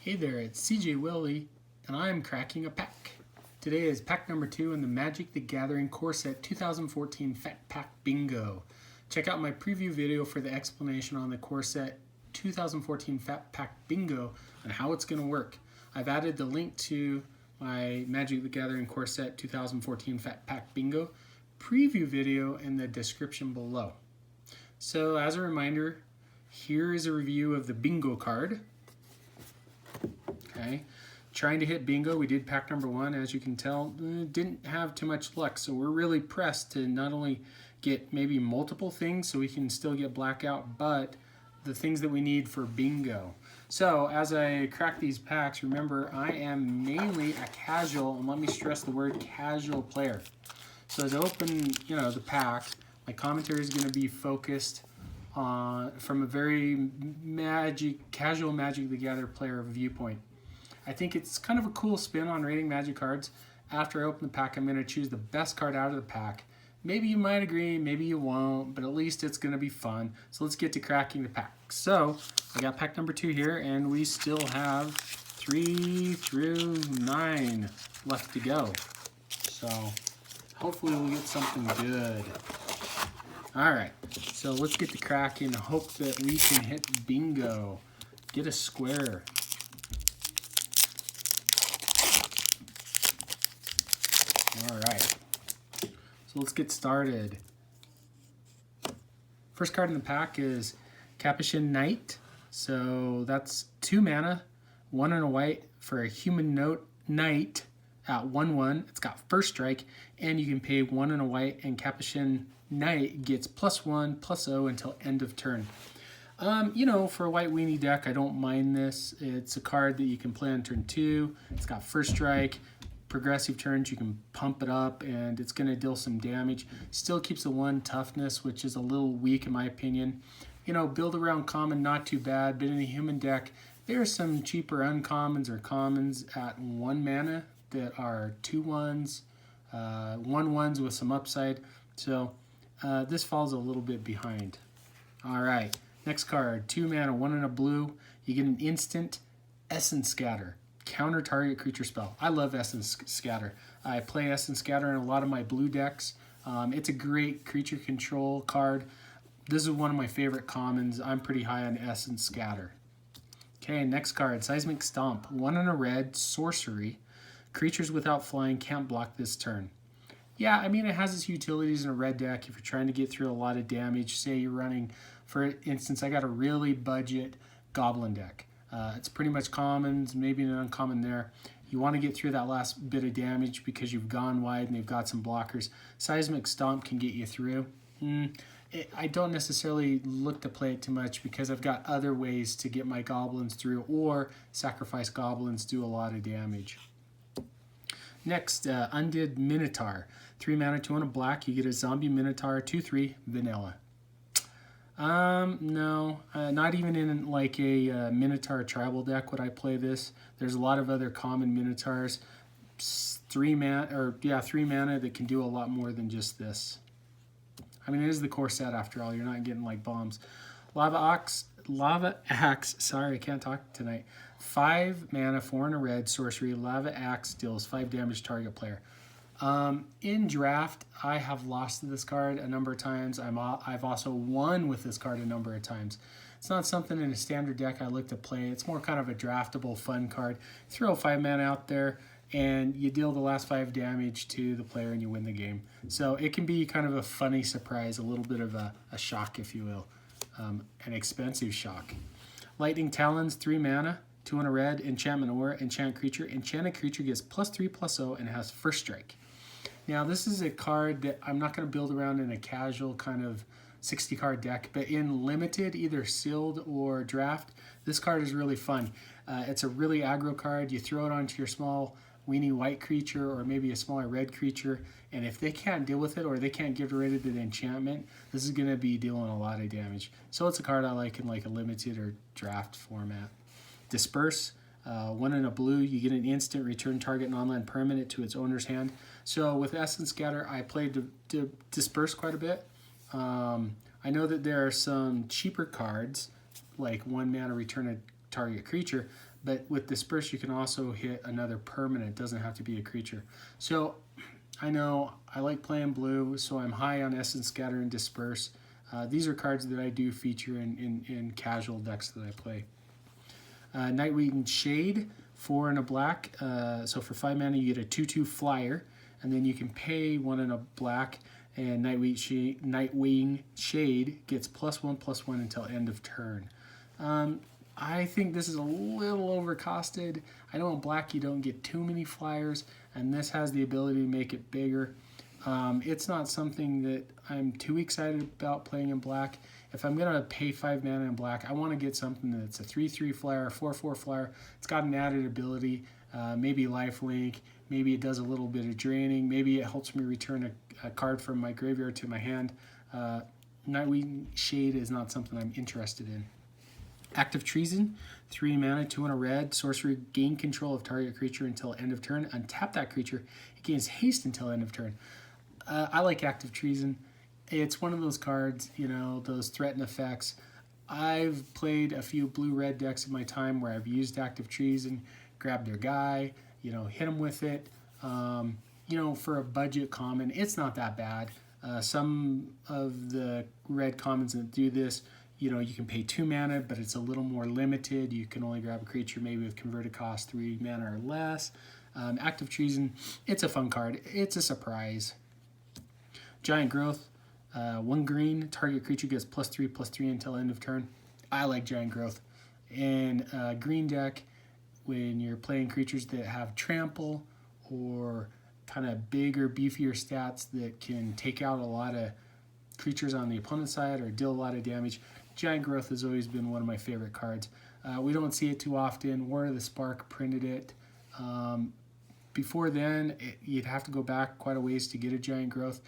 Hey there, it's CJ Willie, and I'm cracking a pack. Today is pack number 2 in the Magic the Gathering Core Set 2014 Fat Pack Bingo. Check out my preview video for the explanation on the Core Set 2014 Fat Pack Bingo and how it's going to work. I've added the link to my Magic the Gathering Core Set 2014 Fat Pack Bingo preview video in the description below. So as a reminder, here is a review of the bingo card. Okay, trying to hit bingo. We did pack number 1, as you can tell. Didn't have too much luck, so we're really pressed to not only get maybe multiple things so we can still get blackout, but the things that we need for bingo. So as I crack these packs, remember I am mainly a casual, and let me stress the word casual player. So as I open, the pack, my commentary is going to be focused from a very casual Magic the Gathering player viewpoint. I think it's kind of a cool spin on rating Magic cards. After I open the pack, I'm going to choose the best card out of the pack. Maybe you might agree, maybe you won't, but at least it's going to be fun. So let's get to cracking the pack. So I got pack number 2 here, and we still have 3 through 9 left to go. So hopefully we'll get something good. All right, so let's get to cracking and hope that we can hit bingo. Get a square. All right, so let's get started. First card in the pack is Capetian Knight. So that's 2 mana, 1 and a white for a human knight at 1/1. It's got first strike, and you can pay 1 and a white, and Capetian Knight gets +1/+0 until end of turn. For a white weenie deck, I don't mind this. It's a card that you can play on turn 2. It's got first strike. Progressive turns, you can pump it up, and it's going to deal some damage. Still keeps a 1 toughness, which is a little weak in my opinion. Build around common, not too bad, but in a human deck, there are some cheaper uncommons or commons at 1 mana that are 2/1s, 1/1s with some upside. So this falls a little bit behind. All right, next card, 2 mana, 1 and a blue. You get an instant Essence Scatter. Counter target creature spell. I love Essence Scatter. I play Essence Scatter in a lot of my blue decks. It's a great creature control card. This is one of my favorite commons. I'm pretty high on Essence Scatter. Okay, next card, Seismic Stomp. 1 and a red, sorcery. Creatures without flying can't block this turn. Yeah, I mean, it has its utilities in a red deck if you're trying to get through a lot of damage. Say you're running, for instance, I got a really budget Goblin deck. It's pretty much commons, maybe an uncommon there. You want to get through that last bit of damage because you've gone wide and they've got some blockers. Seismic Stomp can get you through. I don't necessarily look to play it too much because I've got other ways to get my goblins through, or sacrifice goblins, do a lot of damage. Next, undead Minotaur. 3 mana, 2 and a black. You get a zombie Minotaur, 2/3 vanilla. No, not even in like a Minotaur tribal deck would I play this. There's a lot of other common Minotaurs, 3 mana that can do a lot more than just this. I mean, it is the core set after all. You're not getting like bombs. Lava Axe. Sorry, I can't talk tonight. 5 mana, 4 and a red, sorcery. Lava Axe deals 5 damage to target player. In draft, I have lost to this card a number of times. I've also won with this card a number of times. It's not something in a standard deck I look to play. It's more kind of a draftable, fun card. Throw 5 mana out there, and you deal the last 5 damage to the player, and you win the game. So it can be kind of a funny surprise, a little bit of a shock, if you will, an expensive shock. Lightning Talons, 3 mana. 2 and a red, enchantment or enchant creature. Enchanted creature gets +3/+0 and has first strike. Now this is a card that I'm not going to build around in a casual kind of 60 card deck, but in limited, either sealed or draft, this card is really fun. It's a really aggro card. You throw it onto your small weenie white creature or maybe a smaller red creature, and if they can't deal with it or they can't get rid of the enchantment, this is going to be dealing a lot of damage. So it's a card I like in like a limited or draft format. Disperse, 1 and a blue, you get an instant return target non-land permanent to its owner's hand. So with Essence Scatter, I played Disperse quite a bit. I know that there are some cheaper cards, like 1 mana return a target creature, but with disperse you can also hit another permanent. It doesn't have to be a creature. So I know I like playing blue, so I'm high on Essence Scatter and Disperse. These are cards that I do feature in casual decks that I play. Nightwing Shade, 4 and a black. So for 5 mana you get a 2/2 flyer, and then you can pay 1 and a black, and Nightwing Shade gets +1/+1 until end of turn. I think this is a little overcosted. I know in black you don't get too many flyers, and this has the ability to make it bigger. It's not something that I'm too excited about playing in black. If I'm going to pay 5 mana in black, I want to get something that's a 3/3 flyer, 4/4 flyer. It's got an added ability, maybe lifelink, maybe it does a little bit of draining, maybe it helps me return a card from my graveyard to my hand. Nightwing Shade is not something I'm interested in. Active Treason, 3 mana, 2 and a red. Sorcery, gain control of target creature until end of turn. Untap that creature. It gains haste until end of turn. I like Active Treason. It's one of those cards, you know, those threaten effects. I've played a few blue-red decks in my time where I've used Active Treason, grabbed their guy, you know, hit them with it. You know, for a budget common, it's not that bad. Some of the red commons that do this, you know, you can pay 2 mana, but it's a little more limited. You can only grab a creature maybe with converted cost 3 mana or less. Active Treason, it's a fun card. It's a surprise. Giant Growth, 1 green, target creature gets +3/+3 until end of turn. I like Giant Growth. In a green deck, when you're playing creatures that have trample or kind of bigger, beefier stats that can take out a lot of creatures on the opponent's side or deal a lot of damage, Giant Growth has always been one of my favorite cards. We don't see it too often. War of the Spark printed it. Before then, you'd have to go back quite a ways to get a Giant Growth.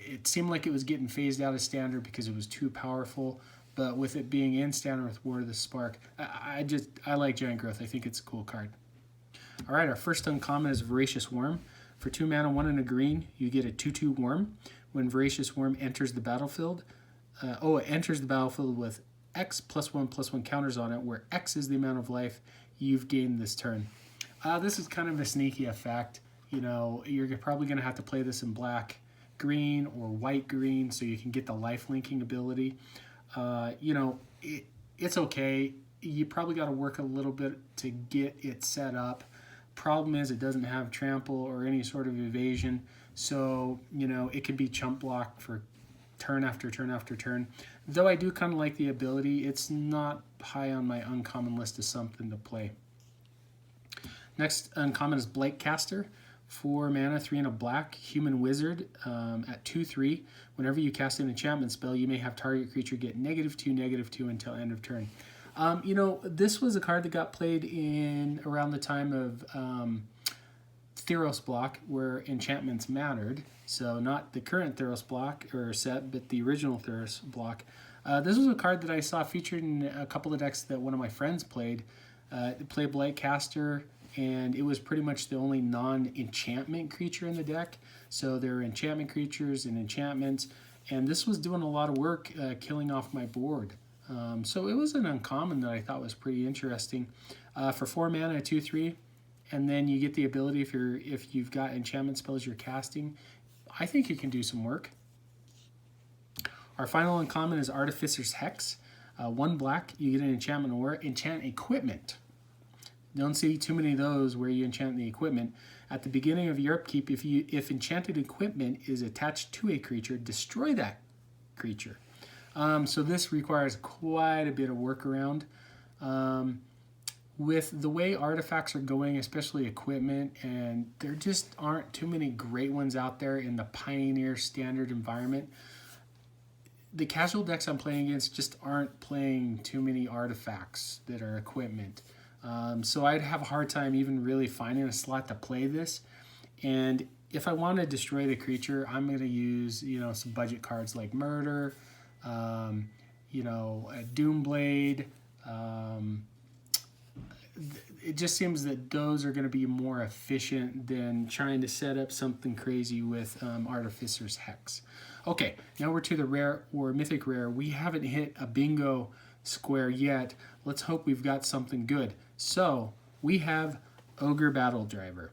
It seemed like it was getting phased out of standard because it was too powerful, but with it being in standard with War of the Spark, I like Giant Growth. I think it's a cool card. All right, our first uncommon is Voracious Worm. For 2 mana, 1 and a green, you get a 2/2 worm. When Voracious Worm enters the battlefield, it enters the battlefield with X +1/+1 counters on it, where X is the amount of life you've gained this turn. This is kind of a sneaky effect. You know, you're probably going to have to play this in black, green, or white green so you can get the life linking ability. You know, it's okay. You probably got to work a little bit to get it set up. Problem is it doesn't have trample or any sort of evasion, so you know it can be chump block for turn after turn after turn. Though I do kind of like the ability, it's not high on my uncommon list as something to play. Next uncommon is Blightcaster. 4 mana, 3 and a black, human wizard at 2/3. Whenever you cast an enchantment spell, you may have target creature get -2/-2 until end of turn. You know, this was a card that got played in around the time of Theros block, where enchantments mattered. So not the current Theros block or set, but the original Theros block. This was a card that I saw featured in a couple of decks that one of my friends played. It played Blightcaster, and it was pretty much the only non-enchantment creature in the deck. So there were enchantment creatures and enchantments, and this was doing a lot of work killing off my board. So it was an uncommon that I thought was pretty interesting. For 4 mana, 2/3, and then you get the ability if you've got enchantment spells you're casting. I think it can do some work. Our final uncommon is Artificer's Hex. 1 black, you get an enchantment or enchant equipment. Don't see too many of those where you enchant the equipment. At the beginning of your upkeep, if enchanted equipment is attached to a creature, destroy that creature. So this requires quite a bit of workaround. With the way artifacts are going, especially equipment, and there just aren't too many great ones out there in the Pioneer standard environment. The casual decks I'm playing against just aren't playing too many artifacts that are equipment. So I'd have a hard time even really finding a slot to play this. And if I want to destroy the creature, I'm going to use, you know, some budget cards like Murder, you know, a Doomblade. It just seems that those are going to be more efficient than trying to set up something crazy with Artificer's Hex. Okay, now we're to the rare or mythic rare. We haven't hit a bingo square yet. Let's hope we've got something good. So we have Ogre Battle Driver.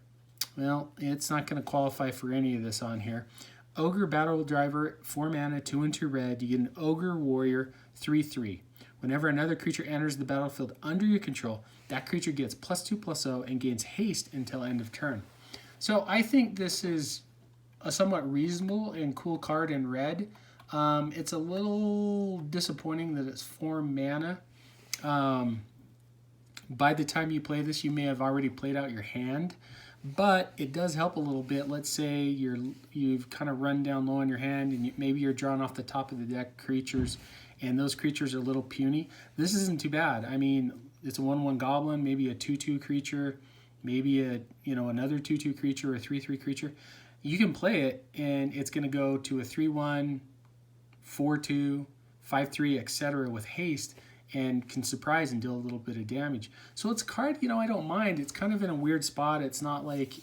Well, it's not going to qualify for any of this on here. Ogre Battle Driver, 4 mana, 2 and 2 red. You get an Ogre Warrior, 3/3. Whenever another creature enters the battlefield under your control, that creature gets +2/+0 and gains haste until end of turn. So I think this is a somewhat reasonable and cool card in red. It's a little disappointing that it's 4 mana. By the time you play this, you may have already played out your hand, but it does help a little bit. Let's say you've kind of run down low on your hand, and maybe you're drawing off the top of the deck creatures, and those creatures are a little puny. This isn't too bad. I mean, it's a 1/1 goblin, maybe a 2/2 creature, maybe another 2/2 creature or a 3/3 creature. You can play it, and it's going to go to a 3/1, 4/2, 5/3, etc. with haste, and can surprise and deal a little bit of damage. So it's a card, I don't mind. It's kind of in a weird spot. It's not like,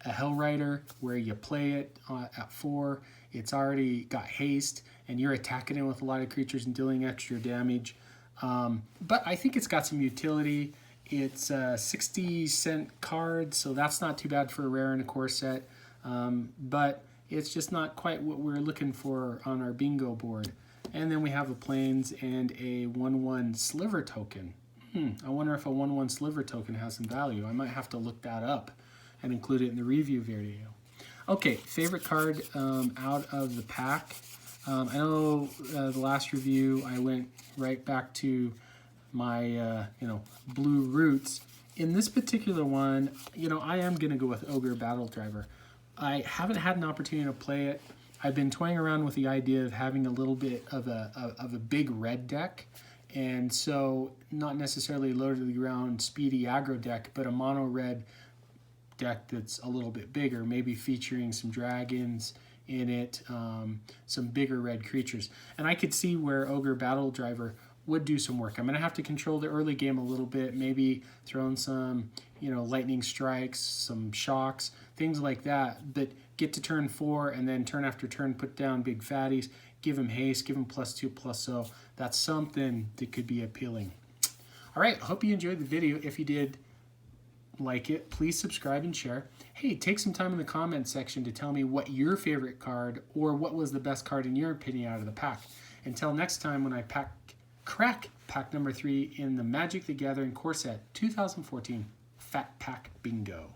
a Hellrider where you play it at 4. It's already got haste, and you're attacking it with a lot of creatures and dealing extra damage. But I think it's got some utility. It's a 60-cent card, so that's not too bad for a rare and a core set. But it's just not quite what we're looking for on our bingo board. And then we have a plains and a 1/1 sliver token. I wonder if a 1/1 sliver token has some value. I might have to look that up and include it in the review video. Okay, favorite card out of the pack. I know the last review I went right back to my blue roots. In this particular one, I am going to go with Ogre Battle Driver. I haven't had an opportunity to play it. I've been toying around with the idea of having a little bit of a big red deck, and so not necessarily low to the ground speedy aggro deck, but a mono red deck that's a little bit bigger, maybe featuring some dragons in it, some bigger red creatures. And I could see where Ogre Battle Driver would do some work. I'm going to have to control the early game a little bit, maybe throw in some, lightning strikes, some shocks, things like that. But get to turn 4 and then turn after turn put down big fatties, give them haste, give them +2/+0. That's something that could be appealing. All right, hope you enjoyed the video. If you did like it, please subscribe and share. Hey, take some time in the comment section to tell me what your favorite card or what was the best card in your opinion out of the pack. Until next time when I crack pack number 3 in the Magic the Gathering Core Set 2014 Fat Pack Bingo.